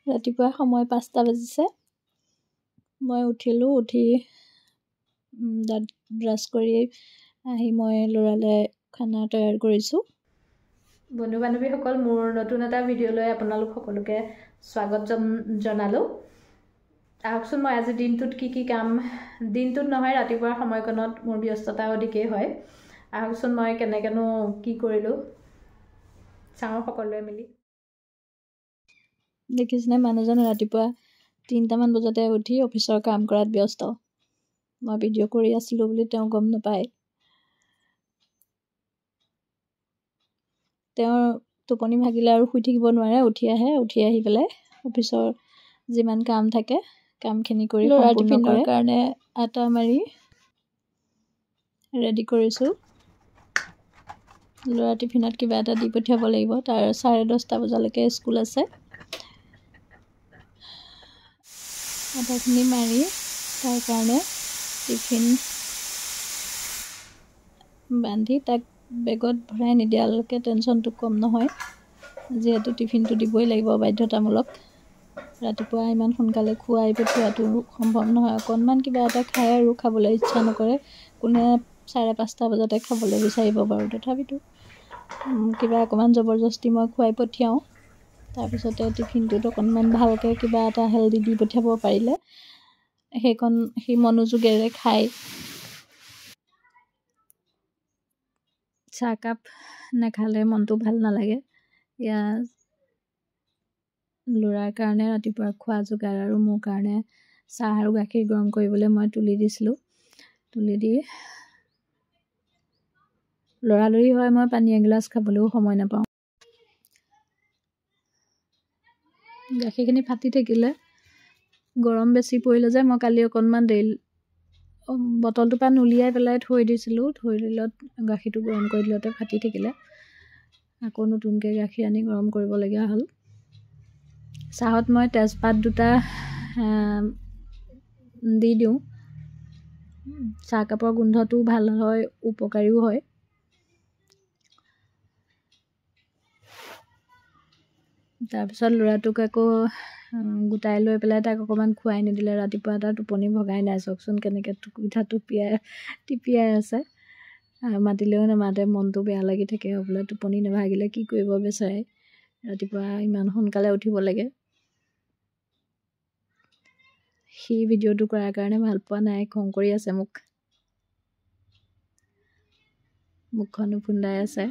ৰাতিপুৱা সময় 5টা বাজিছে। মই উঠিলোঁ, উঠি দাঁত ব্ৰাছ কৰি আহি মই ল'ৰালৈ খানা তৈয়াৰ কৰিছোঁ। বন্ধু বান্ধৱীসকল, মোৰ নতুন এটা ভিডিঅ'লৈ আপোনালোক সকলোকে স্বাগত জনালোঁ। আহকচোন মই আজি দিনটোত কি কাম, দিনটোত নহয় ৰাতিপুৱাৰ সময়কণত মোৰ ব্যস্ততা অধিকেই হয়। আহকচোন মই কেনেকেনো কি কৰিলোঁ চাওঁ সকলোৱে মিলি। দেখিছেনে মানুহজন ৰাতিপুৱা 3টামান বজাতে উঠি অফিচৰ কাম কৰাত ব্যস্ত। মই ভিডিঅ' কৰি আছিলোঁ বুলি তেওঁ গম নাপায়। তেওঁৰ টোপনি ভাগিলে আৰু শুই থাকিব নোৱাৰে, উঠি আহি পেলাই অফিচৰ যিমান কাম থাকে কামখিনি কৰি সম্পূৰ্ণ কৰে। কাৰণে আটা মাৰি ৰেডি কৰিছোঁ। ল'ৰা টিফিনত কিবা এটা দি পঠিয়াব লাগিব, তাৰ 10:30 বজালৈকে স্কুল আছে। আটাখিনি মাৰি তাৰ কাৰণে টিফিন বান্ধি তাক বেগত ভৰাই নিদিয়ালৈকে টেনশ্যনটো কম নহয়, যিহেতু টিফিনটো দিবই লাগিব বাধ্যতামূলক। ৰাতিপুৱা ইমান সোনকালে খুৱাই পঠিওৱাটো সম্ভৱ নহয়। অকণমান কিবা এটা খাই আৰু খাবলৈ ইচ্ছা নকৰে। কোনে 5:30 বজাতে খাবলৈ বিচাৰিব বাৰু। তথাপিতো কিবা অকণমান জবৰদস্তি মই খুৱাই পঠিয়াওঁ। তাৰপিছতে টিফিনটোত অকণমান ভালকৈ কিবা এটা হেল্ডি দি পঠিয়াব পাৰিলে সি মনোযোগেৰে খায়। চাহকাপ নাখালে মনটো ভাল নালাগে। এয়া ল'ৰাৰ কাৰণে ৰাতিপুৱা খোৱা যোগাৰ আৰু মোৰ কাৰণে চাহ আৰু গাখীৰ গৰম কৰিবলৈ মই তুলি দিছিলোঁ। তুলি দি লৰালৰি হয়, মই পানী এগিলাচ খাবলৈও সময় নাপাওঁ। গাখীৰখিনি ফাটি থাকিলে, গৰম বেছি পৰিলে যে মই কালি অকণমান দেৰি বটলটোৰ পৰা নুলিয়াই পেলাই থৈ দিছিলোঁ। থৈ দিলত গাখীৰটো গৰম কৰি দিলতে ফাটি থাকিলে। আকৌ নতুনকৈ গাখীৰ আনি গৰম কৰিবলগীয়া হ'ল। চাহত মই তেজপাত 2টা দি দিওঁ। চাহকাপৰ গোন্ধটোও ভাল হয়, উপকাৰীও হয়। তাৰপিছত ল'ৰাটোক আকৌ গোটাই লৈ পেলাই তাক অকণমান খুৱাই নিদিলে ৰাতিপুৱা তাৰ টোপনি ভগাই নাই। চাওকচোন কেনেকৈ টিপিয়াই আছে। মাতিলেও নামাতে, মনটো বেয়া লাগি থাকে। বোলে টোপনি নাভাগিলে কি কৰিব বেচেৰাই, ৰাতিপুৱা ইমান সোনকালে উঠিব লাগে। সি ভিডিঅ'টো কৰাৰ কাৰণে ভাল পোৱা নাই, খং কৰি আছে মোক। মুখখনো ফুন্দাই আছে।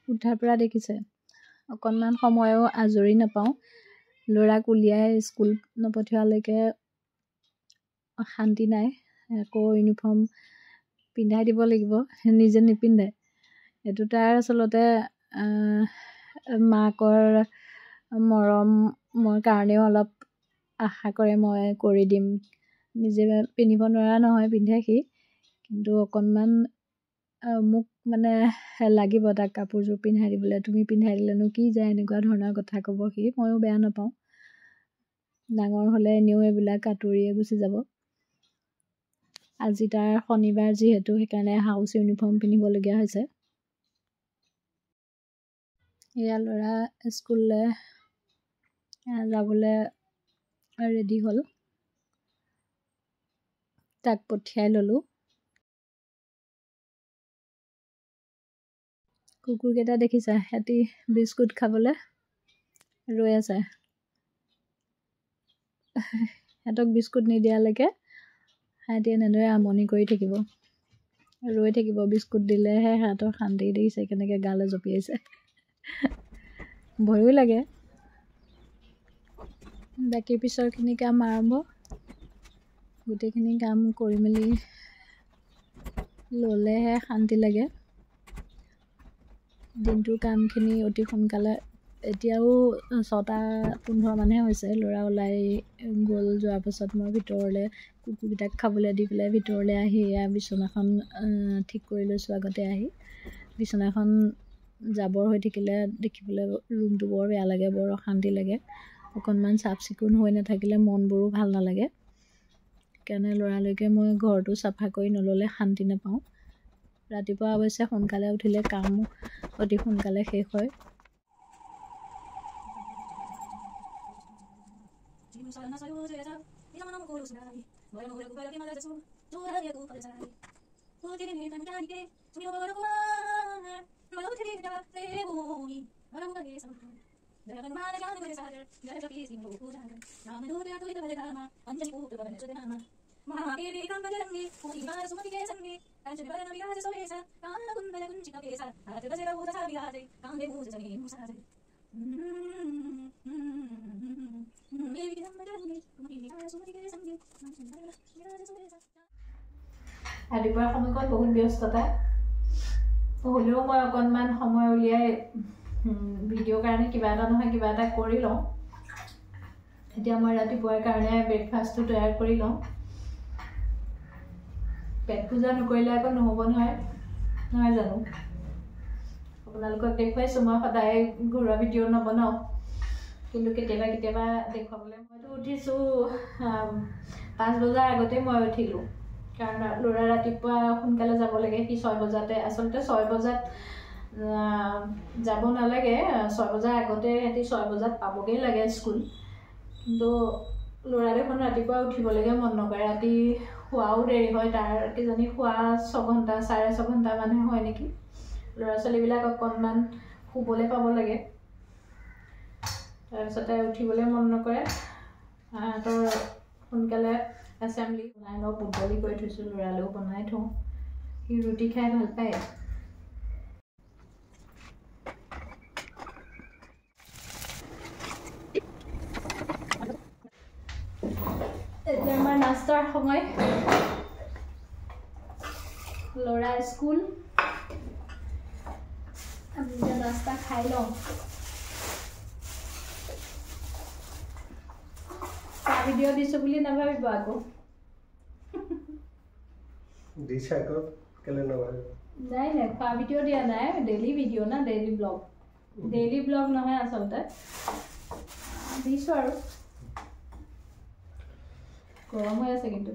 উঠাৰ পৰা দেখিছে অকণমান সময়ো আজৰি নাপাওঁ। ল'ৰাক উলিয়াই স্কুল নপঠিওৱালৈকে শান্তি নাই। আকৌ ইউনিফৰ্ম পিন্ধাই দিব লাগিব, নিজে নিপিন্ধে। এইটো তাৰ আচলতে মাকৰ মৰমৰ কাৰণেও অলপ আশা কৰে মই কৰি দিম। নিজে পিন্ধিব নোৱাৰা নহয়, পিন্ধে সি। কিন্তু অকণমান মোক মানে লাগিব তাক কাপোৰযোৰ পিন্ধাই দিবলৈ। তুমি পিন্ধাই দিলেনো কি যায়, এনেকুৱা ধৰণৰ কথা ক'ব সি। ময়ো বেয়া নাপাওঁ। ডাঙৰ হ'লে এনেও এইবিলাক আঁতৰিয়ে গুচি যাব। আজি তাৰ শনিবাৰ যিহেতু, সেইকাৰণে হাউচ ইউনিফৰ্ম পিন্ধিবলগীয়া হৈছে। এয়া ল'ৰা স্কুললৈ যাবলৈ ৰেডি হ'ল। তাক পঠিয়াই ল'লোঁ। কুকুৰকেইটা দেখিছা, সিহঁতি বিস্কুট খাবলৈ ৰৈ আছে। সিহঁতক বিস্কুট নিদিয়ালৈকে সিহঁতি এনেদৰে আমনি কৰি থাকিব, ৰৈ থাকিব। বিস্কুট দিলেহে সিহঁতৰ শান্তি। দেখিছে কেনেকৈ গালৈ জঁপিয়াইছে। ভয়ো লাগে। বাকী পিছৰখিনি কাম আৰম্ভ। গোটেইখিনি কাম কৰি মেলি ল'লেহে শান্তি লাগে। দিনটোৰ কামখিনি অতি সোনকালে, এতিয়াও 6:15 মানহে হৈছে। ল'ৰা ওলাই গ'ল। যোৱাৰ পাছত মই ভিতৰলৈ কুকুৰকেইটাক খাবলৈ দি পেলাই ভিতৰলৈ আহি বিচনাখন ঠিক কৰি লৈছোঁ। আগতে আহি বিচনাখন জাবৰ হৈ থাকিলে দেখিবলৈ ৰুমটো বৰ বেয়া লাগে, বৰ অশান্তি লাগে। অকণমান চাফ চিকুণ হৈ নাথাকিলে মনবোৰো ভাল নালাগে। সেইকাৰণে ল'ৰালৈকে মই ঘৰটো চাফা কৰি নল'লে শান্তি নাপাওঁ। ৰাতিপুৱা অৱশ্যে সোনকালে উঠিলে কাম অতি সোনকালে শেষ হয়। ৰাতিপুৱাৰ সময়কণ বহুত ব্যস্ততা হ'লেও মই অকণমান সময় উলিয়াই ভিডিঅ'ৰ কাৰণে কিবা এটা নহয় কিবা এটা কৰি লওঁ। এতিয়া মই ৰাতিপুৱাৰ কাৰণে ব্ৰেকফাষ্টটো তৈয়াৰ কৰি লওঁ। পেট পূজা নকৰিলে আকৌ নহ'ব নহয় জানো। আপোনালোকক দেখুৱাইছোঁ মই সদায় ঘৰুৱা ভিডিঅ' নবনাওঁ, কিন্তু কেতিয়াবা দেখুৱাবলৈ মইতো উঠিছোঁ 5 বজাৰ আগতে মই উঠিলোঁ, কাৰণ ল'ৰা ৰাতিপুৱা সোনকালে যাব লাগে। সি 6 বজাতে, আচলতে 6 বজাত যাব নালাগে, 6 বজাৰ আগতে সিহঁতি 6 বজাত পাবগৈ লাগে স্কুল। কিন্তু ল'ৰা দেখোন ৰাতিপুৱা উঠিবলৈকে মন নকৰে। ৰাতি শোৱাও দেৰি হয়, তাৰ কিজানি শোৱা 6 ঘণ্টা 6.5 ঘণ্টা মানে হয় নেকি। ল'ৰা ছোৱালীবিলাক অকণমান শুবলৈ পাব লাগে, তাৰপিছতে উঠিবলৈ মন নকৰে। সিহঁতৰ সোনকালে এছেম্বলি বনাই লওঁ, বুটলি কৰি থৈছোঁ, ল'ৰালৈও বনাই থওঁ। সি ৰুটি খাই ভাল পায়। এতিয়া আমাৰ নাস্তাৰ সময়। ল'ৰা স্কুল, আমি এতিয়া নাস্তা খাই লওঁ। ভিডিঅ' দিছোঁ বুলি নাভাবিব আকৌ। নাই খোৱা ভিডিঅ' দিয়া নাই, ডেইলি ভিডিঅ' না, ডেইলি ব্লগ নহয় আচলতে, দিছোঁ আৰু। গৰম হৈ আছে কিন্তু